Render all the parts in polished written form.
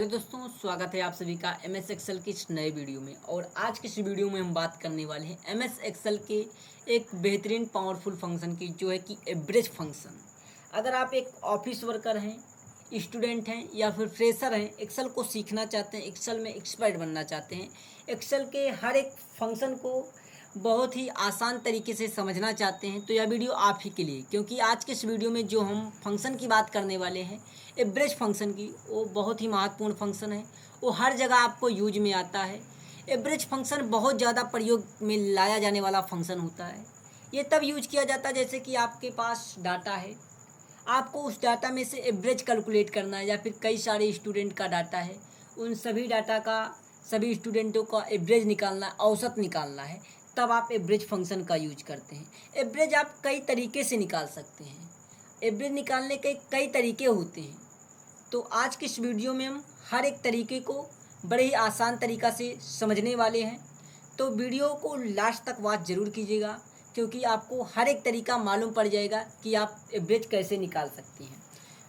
Hello दोस्तों, स्वागत है आप सभी का एम एस एक्सेल की इस नए वीडियो में। और आज के इस वीडियो में हम बात करने वाले हैं एम एस एक्सेल के एक बेहतरीन पावरफुल फंक्शन की, जो है कि एवरेज फंक्शन। अगर आप एक ऑफिस वर्कर हैं, स्टूडेंट हैं या फिर फ्रेशर हैं, एक्सेल को सीखना चाहते हैं, एक्सेल में एक्सपर्ट बनना चाहते हैं, एक्सेल के हर एक फंक्शन को बहुत ही आसान तरीके से समझना चाहते हैं, तो यह वीडियो आप ही के लिए। क्योंकि आज के इस वीडियो में जो हम फंक्शन की बात करने वाले हैं, एवरेज फंक्शन की, वो बहुत ही महत्वपूर्ण फंक्शन है। वो हर जगह आपको यूज में आता है। एवरेज फंक्शन बहुत ज़्यादा प्रयोग में लाया जाने वाला फंक्शन होता है। ये तब यूज किया जाता है जैसे कि आपके पास डाटा है, आपको उस डाटा में से एवरेज कैलकुलेट करना है, या फिर कई सारे स्टूडेंट का डाटा है, उन सभी डाटा का, सभी स्टूडेंटों का एवरेज निकालना है, औसत निकालना है, तब आप एवरेज फंक्शन का यूज करते हैं। एवरेज आप कई तरीके से निकाल सकते हैं। एवरेज निकालने के कई तरीके होते हैं। तो आज की इस वीडियो में हम हर एक तरीके को बड़े ही आसान तरीक़ा से समझने वाले हैं। तो वीडियो को लास्ट तक वॉच ज़रूर कीजिएगा, क्योंकि आपको हर एक तरीका मालूम पड़ जाएगा कि आप एवरेज कैसे निकाल सकते हैं।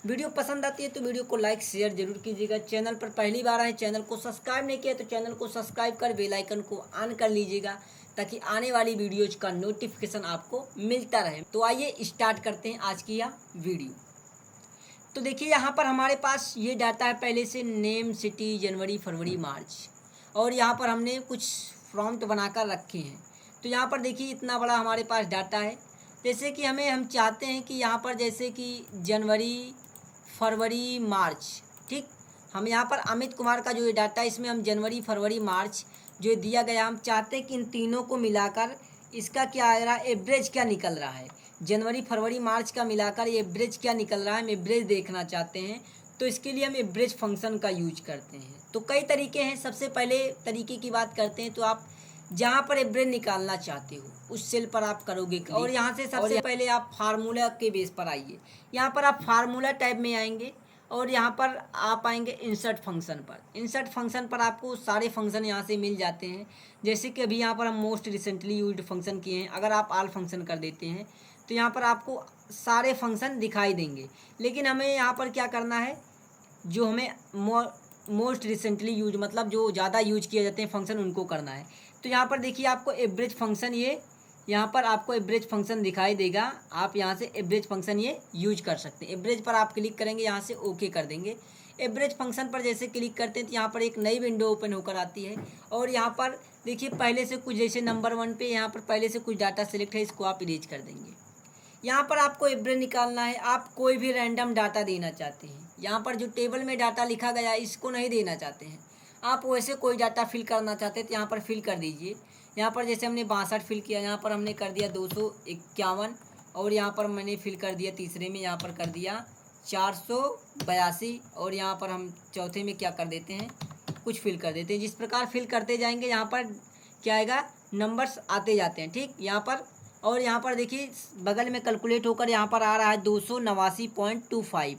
वीडियो पसंद आती है तो वीडियो को लाइक शेयर जरूर कीजिएगा। चैनल पर पहली बार आए, चैनल को सब्सक्राइब नहीं किया तो चैनल को सब्सक्राइब कर बेल आइकन को ऑन कर लीजिएगा, ताकि आने वाली वीडियोज का नोटिफिकेशन आपको मिलता रहे। तो आइए स्टार्ट करते हैं आज की यह वीडियो। तो देखिए, यहाँ पर हमारे पास ये डाटा है पहले से, नेम, सिटी, जनवरी, फरवरी, मार्च। और यहाँ पर हमने कुछ प्रॉम्प्ट बनाकर रखे हैं। तो यहाँ पर देखिए, इतना बड़ा हमारे पास डाटा है। जैसे कि हम चाहते हैं कि यहाँ पर जैसे कि जनवरी, फरवरी, मार्च, ठीक। हम यहाँ पर अमित कुमार का जो ये डाटा है, इसमें हम जनवरी, फरवरी, मार्च जो दिया गया, हम चाहते हैं कि इन तीनों को मिलाकर इसका क्या आ रहा है, एवरेज क्या निकल रहा है। जनवरी, फरवरी, मार्च का मिलाकर ये एवरेज क्या निकल रहा है, हम एवरेज देखना चाहते हैं। तो इसके लिए हम एवरेज फंक्शन का यूज करते हैं। तो कई तरीके हैं। सबसे पहले तरीके की बात करते हैं, तो आप जहाँ पर एवरेज निकालना चाहते हो उस सेल पर आप करोगे क्लिक, और यहाँ से सबसे पहले आप फार्मूला के बेस पर आइए। यहाँ पर आप फार्मूला टैब में आएंगे और यहाँ पर आप आएंगे इंसर्ट फंक्शन पर। इंसर्ट फंक्शन पर आपको सारे फंक्शन यहाँ से मिल जाते हैं। जैसे कि अभी यहाँ पर हम मोस्ट रिसेंटली यूज्ड फंक्शन किए हैं। अगर आप ऑल फंक्शन कर देते हैं तो यहाँ पर आपको सारे फंक्शन दिखाई देंगे। लेकिन हमें यहाँ पर क्या करना है, जो हमें मोस्ट रिसेंटली यूज, मतलब जो ज़्यादा यूज किए जाते हैं फंक्शन, उनको करना है। तो यहाँ पर देखिए, आपको एवरेज फंक्शन, ये यहाँ पर आपको एवरेज फंक्शन दिखाई देगा। आप यहाँ से एवरेज फंक्शन ये यूज कर सकते हैं। एवरेज पर आप क्लिक करेंगे, यहाँ से ओके कर देंगे। एवरेज फंक्शन पर जैसे क्लिक करते हैं तो यहाँ पर एक नई विंडो ओपन होकर आती है। और यहाँ पर देखिए, पहले से कुछ, जैसे नंबर 1 पे यहाँ पर पहले से कुछ डाटा सेलेक्ट है, इसको आप इरेज कर देंगे। यहाँ पर आपको एवरेज निकालना है। आप कोई भी रैंडम डाटा देना चाहते हैं। यहाँ पर जो टेबल में डाटा लिखा गया है, इसको नहीं देना चाहते हैं। आप वैसे कोई डाटा फिल करना चाहते हैं तो यहाँ पर फिल कर दीजिए। यहाँ पर जैसे हमने 62 फिल किया, यहाँ पर हमने कर दिया 251। और यहाँ पर मैंने फिल कर दिया तीसरे में, यहाँ पर कर दिया 482। और यहाँ पर हम चौथे में क्या कर देते हैं, कुछ फिल कर देते हैं। जिस प्रकार फिल करते जाएंगे, यहाँ पर क्या आएगा, नंबर्स आते जाते हैं, ठीक। यहाँ पर, और यहाँ पर देखिए बगल में कैलकुलेट होकर यहाँ पर आ रहा है 289.25,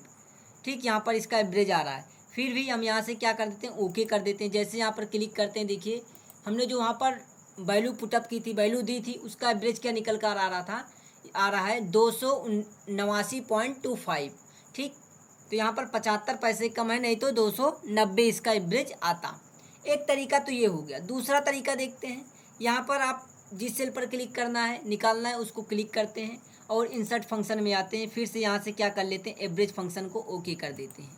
ठीक। यहाँ पर इसका एवरेज आ रहा है। फिर भी हम यहाँ से क्या कर देते हैं, ओके कर देते हैं। जैसे यहाँ पर क्लिक करते हैं, देखिए हमने जो वहाँ पर वैल्यू पुटअप की थी, वैल्यू दी थी, उसका एवरेज क्या निकल कर आ रहा था, आ रहा है 279.25, ठीक। तो यहाँ पर 75 पैसे कम है, नहीं तो 290 इसका एवरेज आता। एक तरीका तो ये हो गया। दूसरा तरीका देखते हैं। यहाँ पर आप जिस सेल पर क्लिक करना है, निकालना है, उसको क्लिक करते हैं और इंसर्ट फंक्शन में आते हैं। फिर से यहाँ से क्या कर लेते हैं, एवरेज फंक्शन को ओके कर देते हैं,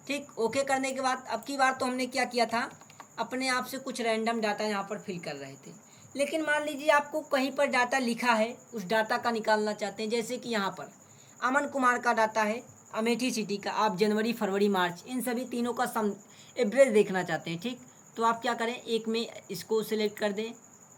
ठीक। ओके करने के बाद अब की बार तो हमने क्या किया था, अपने आप से कुछ रैंडम डाटा यहाँ पर फिल कर रहे थे। लेकिन मान लीजिए आपको कहीं पर डाटा लिखा है, उस डाटा का निकालना चाहते हैं। जैसे कि यहाँ पर अमन कुमार का डाटा है, अमेठी सिटी का। आप जनवरी, फरवरी, मार्च, इन सभी तीनों का सम एवरेज देखना चाहते हैं, ठीक। तो आप क्या करें, एक में इसको सिलेक्ट कर दें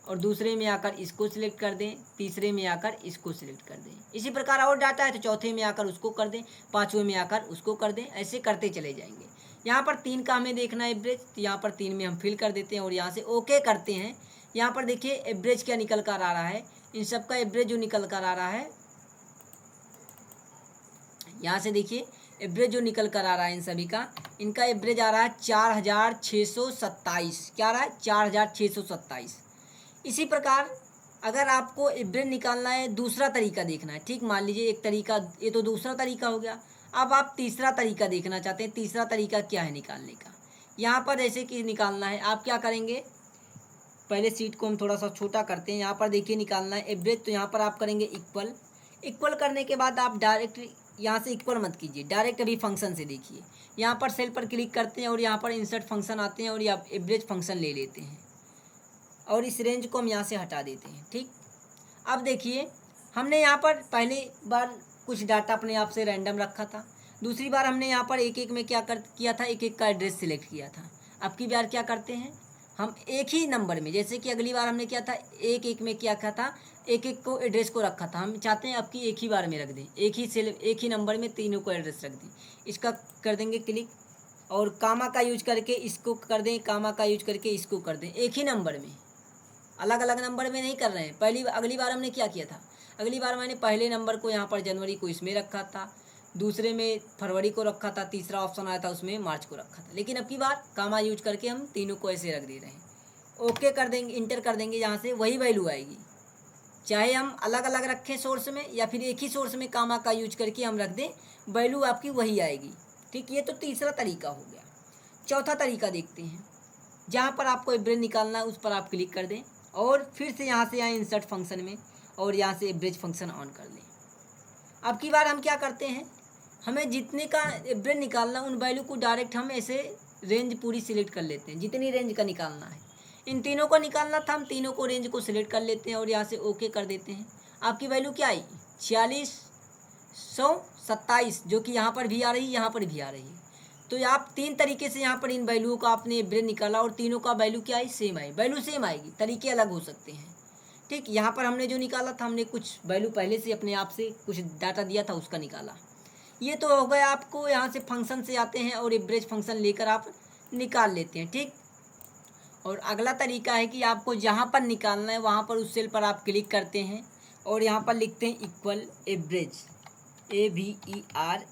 और दूसरे में आकर इसको सिलेक्ट कर दें, तीसरे में आकर इसको सिलेक्ट कर दें। इसी प्रकार और डाटा है तो चौथे में आकर उसको कर दें, पाँचवें में आकर उसको कर दें। ऐसे करते चले जाएंगे। यहाँ पर 3 का हमें देखना है एवरेज, तो यहाँ पर 3 में हम फिल कर देते हैं और यहाँ से ओके करते हैं। यहाँ पर देखिए एवरेज क्या निकल कर आ रहा है, इन सब का एवरेज जो निकल कर आ रहा है, यहाँ से देखिए एवरेज जो निकल कर आ रहा है इन सभी का, इनका एवरेज आ रहा है 4627। क्या आ रहा है, 4627। इसी प्रकार अगर आपको एवरेज निकालना है, दूसरा तरीका देखना है, ठीक। मान लीजिए एक तरीका, ये तो दूसरा तरीका हो गया। अब आप तीसरा तरीका देखना चाहते हैं। तीसरा तरीका क्या है निकालने का, यहाँ पर जैसे कि निकालना है, आप क्या करेंगे, पहले सीट को हम थोड़ा सा छोटा करते हैं। यहाँ पर देखिए निकालना है एवरेज, तो यहाँ पर आप करेंगे इक्वल। इक्वल करने के बाद आप डायरेक्ट यहाँ से इक्वल मत कीजिए, डायरेक्ट अभी फंक्शन से देखिए। यहाँ पर सेल पर क्लिक करते हैं और यहाँ पर इंसर्ट फंक्शन आते हैं और यहाँ एवरेज फंक्शन ले लेते हैं और इस रेंज को हम यहाँ से हटा देते हैं। ठीक, अब देखिए हमने यहाँ पर पहली बार कुछ डाटा अपने आप से रैंडम रखा था, दूसरी बार हमने यहाँ पर एक एक में क्या किया था, एक एक का एड्रेस सिलेक्ट किया था। अब की बार क्या करते हैं, हम एक ही नंबर में, जैसे कि अगली बार हमने किया था एक एक में क्या था, एक एक को एड्रेस को रखा था, हम चाहते हैं अब की एक ही बार में रख दें, एक ही नंबर में तीनों को एड्रेस रख दें। इसका कर देंगे क्लिक और कामा का यूज करके इसको कर दें, कामा का यूज करके इसको कर दें, एक ही नंबर में, अलग अलग नंबर में नहीं कर रहे हैं। अगली बार हमने क्या किया था, अगली बार मैंने पहले नंबर को यहाँ पर जनवरी को इसमें रखा था, दूसरे में फरवरी को रखा था, तीसरा ऑप्शन आया था उसमें मार्च को रखा था। लेकिन अब की बार कामा यूज करके हम तीनों को ऐसे रख दे रहे हैं। ओके कर देंगे, इंटर कर देंगे, यहाँ से वही वैल्यू आएगी, चाहे हम अलग अलग रखें सोर्स में या फिर एक ही सोर्स में कामा का यूज करके हम रख दें, वैल्यू आपकी वही आएगी। ठीक, ये तो तीसरा तरीका हो गया। चौथा तरीका देखते हैं, जहाँ पर आपको एवरेज निकालना है उस पर आप क्लिक कर दें और फिर से यहाँ से आए इंसर्ट फंक्शन में और यहाँ से एवरेज फंक्शन ऑन कर लें। अब की बार हम क्या करते हैं, हमें जितने का एवरेज निकालना उन वैल्यू को डायरेक्ट हम ऐसे रेंज पूरी सिलेक्ट कर लेते हैं, जितनी रेंज का निकालना है। इन तीनों को निकालना था, हम तीनों को रेंज को सिलेक्ट कर लेते हैं और यहाँ से ओके कर देते हैं। आपकी वैल्यू क्या आई, 4627, जो कि यहाँ पर भी आ रही है, यहाँ पर भी आ रही है। तो आप तीन तरीके से यहाँ पर इन वैल्यू का आपने एवरेज निकाला और तीनों का वैल्यू क्या आई, सेम आई। वैल्यू सेम आएगी, तरीके अलग हो सकते हैं। ठीक, यहाँ पर हमने जो निकाला था, हमने कुछ वैल्यू पहले से अपने आप से कुछ डाटा दिया था उसका निकाला। ये तो हो गया, आपको यहाँ से फंक्शन से आते हैं और एवरेज फंक्शन लेकर आप निकाल लेते हैं। ठीक, और अगला तरीका है कि आपको जहाँ पर निकालना है वहाँ पर उस सेल पर आप क्लिक करते हैं और यहाँ पर लिखते हैं इक्वल एवरेज, AVERAGE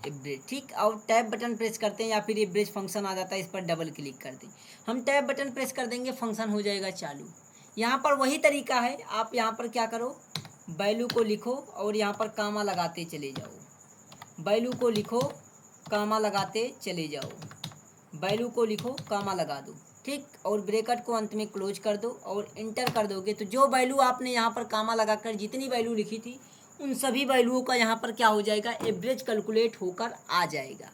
एवरेज। ठीक, और टैब बटन प्रेस करते हैं या फिर एवरेज फंक्शन आ जाता है, इस पर डबल क्लिक कर दें। हम टैब बटन प्रेस कर देंगे, फंक्शन हो जाएगा चालू। यहाँ पर वही तरीका है, आप यहाँ पर क्या करो, वैल्यू को लिखो और यहाँ पर कामा लगाते चले जाओ, वैल्यू को लिखो, कामा लगाते चले जाओ, वैल्यू को लिखो, कामा लगा दो। ठीक, और ब्रैकेट को अंत में क्लोज कर दो और इंटर कर दोगे तो जो वैल्यू आपने यहाँ पर कामा लगाकर जितनी वैल्यू लिखी थी उन सभी वैल्यूओं का यहाँ पर क्या हो जाएगा, एवरेज कैलकुलेट होकर आ जाएगा।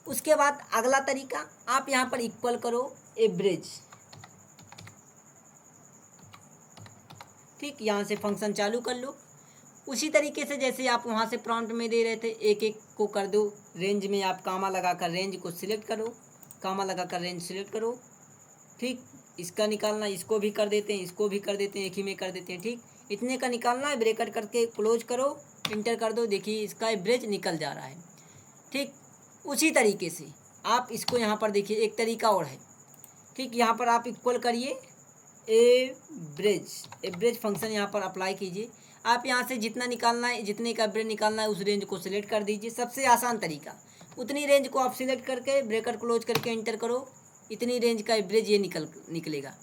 उसके बाद अगला तरीका, आप यहाँ पर इक्वल करो एवरेज। ठीक, यहाँ से फंक्शन चालू कर लो। उसी तरीके से जैसे आप वहाँ से प्रॉम्प्ट में दे रहे थे, एक एक को कर दो, रेंज में आप कामा लगाकर रेंज को सिलेक्ट करो, कामा लगाकर रेंज सिलेक्ट करो। ठीक, इसका निकालना, इसको भी कर देते हैं, इसको भी कर देते हैं, एक ही में कर देते हैं। ठीक, इतने का निकालना है, ब्रैकेट करके क्लोज करो, इंटर कर दो, देखिए इसका एवरेज निकल जा रहा है। ठीक, उसी तरीके से आप इसको यहाँ पर देखिए, एक तरीका और है। ठीक, यहाँ पर आप इक्वल करिए एवरेज फंक्शन यहाँ पर अप्लाई कीजिए। आप यहाँ से जितना निकालना है, जितने का एवरेज निकालना है उस रेंज को सिलेक्ट कर दीजिए। सबसे आसान तरीका, उतनी रेंज को आप सिलेक्ट करके ब्रैकेट क्लोज करके इंटर करो, इतनी रेंज का एवरेज ये निकलेगा।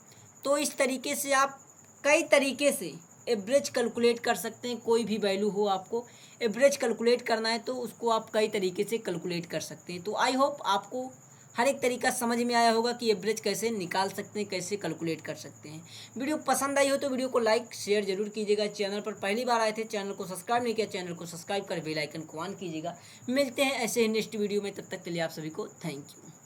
तो इस तरीके से आप कई तरीके से एवरेज कैलकुलेट कर सकते हैं। कोई भी वैल्यू हो, आपको एवरेज कैलकुलेट करना है तो उसको आप कई तरीके से कैलकुलेट कर सकते हैं। तो आई होप आपको हर एक तरीका समझ में आया होगा कि एवरेज कैसे निकाल सकते हैं, कैसे कैलकुलेट कर सकते हैं। वीडियो पसंद आई हो तो वीडियो को लाइक शेयर जरूर कीजिएगा। चैनल पर पहली बार आए थे, चैनल को सब्सक्राइब नहीं किया, चैनल को सब्सक्राइब कर बेल आइकन को ऑन कीजिएगा। मिलते हैं ऐसे ही नेक्स्ट वीडियो में, तब तक के लिए आप सभी को थैंक यू।